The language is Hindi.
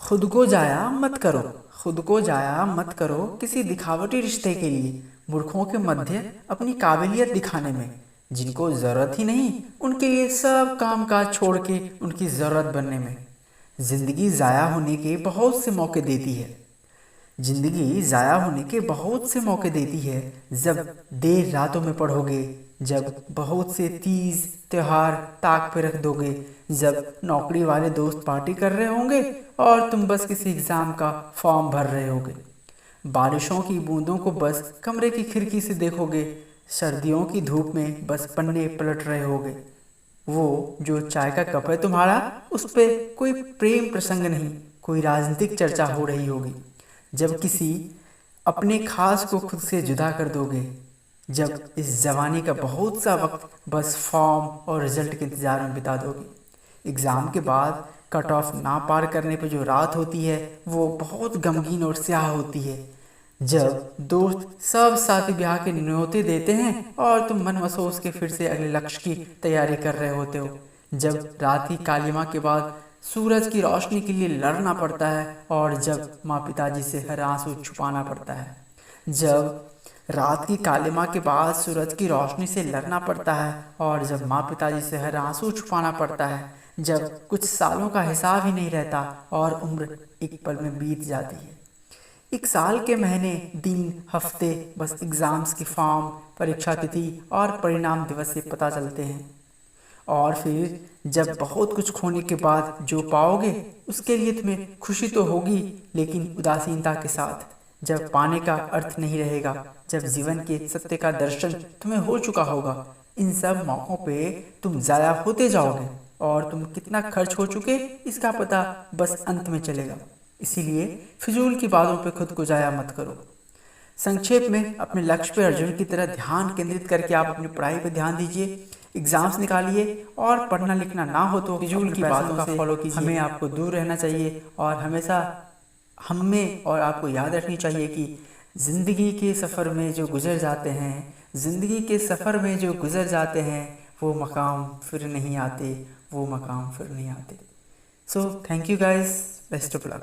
खुद को जाया मत करो। खुद को जाया मत करो किसी दिखावटी रिश्ते के लिए, मूर्खों के मध्य अपनी काबिलियत दिखाने में। जिनको ज़रूरत ही नहीं उनके लिए सब काम काज छोड़ के उनकी ज़रूरत बनने में। ज़िंदगी ज़ाया होने के बहुत से मौके देती है। जिंदगी ज़ाया होने के बहुत से मौके देती है। जब देर रातों में पढ़ोगे, जब बहुत से तीज त्योहार ताक पे रख दोगे, जब नौकरी वाले दोस्त पार्टी कर रहे होंगे और तुम बस किसी एग्ज़ाम का फॉर्म भर रहे होगे। बारिशों की बूंदों को बस कमरे की खिड़की से देखोगे, सर्दियों की धूप में बस पन्ने पलट रहे होगे। वो जो चाय का कप है तुम्हारा, उस पे कोई प्रेम प्रसंग नहीं, कोई राजनीतिक चर्चा हो रही होगी। जब किसी अपने खास को खुद से जुदा कर दोगे, जब इस जवानी का बहुत सा वक्त बस फॉर्म और रिजल्ट के इंतज़ार में बिता दोगे। एग्ज़ाम के बाद कट ऑफ ना पार करने पे जो रात होती है वो बहुत गमगीन और स्याह होती है। जब दोस्त सब साथी ब्याह के न्योते देते हैं और तुम मन मसोस के फिर से अगले लक्ष्य की तैयारी कर रहे होते हो। जब रात की कालिमा के बाद सूरज की रोशनी के लिए लड़ना पड़ता है और जब माँ पिताजी से हर आंसू छुपाना पड़ता है। जब रात की कालिमा के बाद सूरज की रोशनी से लड़ना पड़ता है और जब माँ पिताजी से हर आंसू छुपाना पड़ता है। जब कुछ सालों का हिसाब ही नहीं रहता और उम्र एक पल में बीत जाती है। एक साल के महीने दिन हफ्ते बस एग्ज़ाम्स की फॉर्म, परीक्षा तिथि और परिणाम दिवस से पता चलते हैं। और फिर जब बहुत कुछ खोने के बाद जो पाओगे उसके लिए तुम्हें खुशी तो होगी, लेकिन उदासीनता के साथ। जब पाने का अर्थ नहीं रहेगा, जब जीवन के सत्य का दर्शन तुम्हें हो चुका होगा, इन सब मौक़ों पे तुम ज़ाया होते जाओगे और तुम कितना खर्च हो चुके इसका पता बस अंत में चलेगा। इसीलिए फिजूल की बातों पे खुद को ज़ाया मत करो। संक्षेप में अपने लक्ष्य पे अर्जुन की तरह ध्यान केंद्रित करके आप अपनी पढ़ाई पे ध्यान दीजिए, एग्जाम्स निकालिए और पढ़ना लिखना ना हो तो फिजूल की बातों का फॉलो कीजिए। हमें आपको दूर रहना चाहिए और हमेशा हमें और आपको याद रखनी चाहिए कि ज़िंदगी के सफ़र में जो गुजर जाते हैं, ज़िंदगी के सफ़र में जो गुजर जाते हैं वो मकाम फिर नहीं आते, वो मकाम फिर नहीं आते। So thank you guys, best of luck.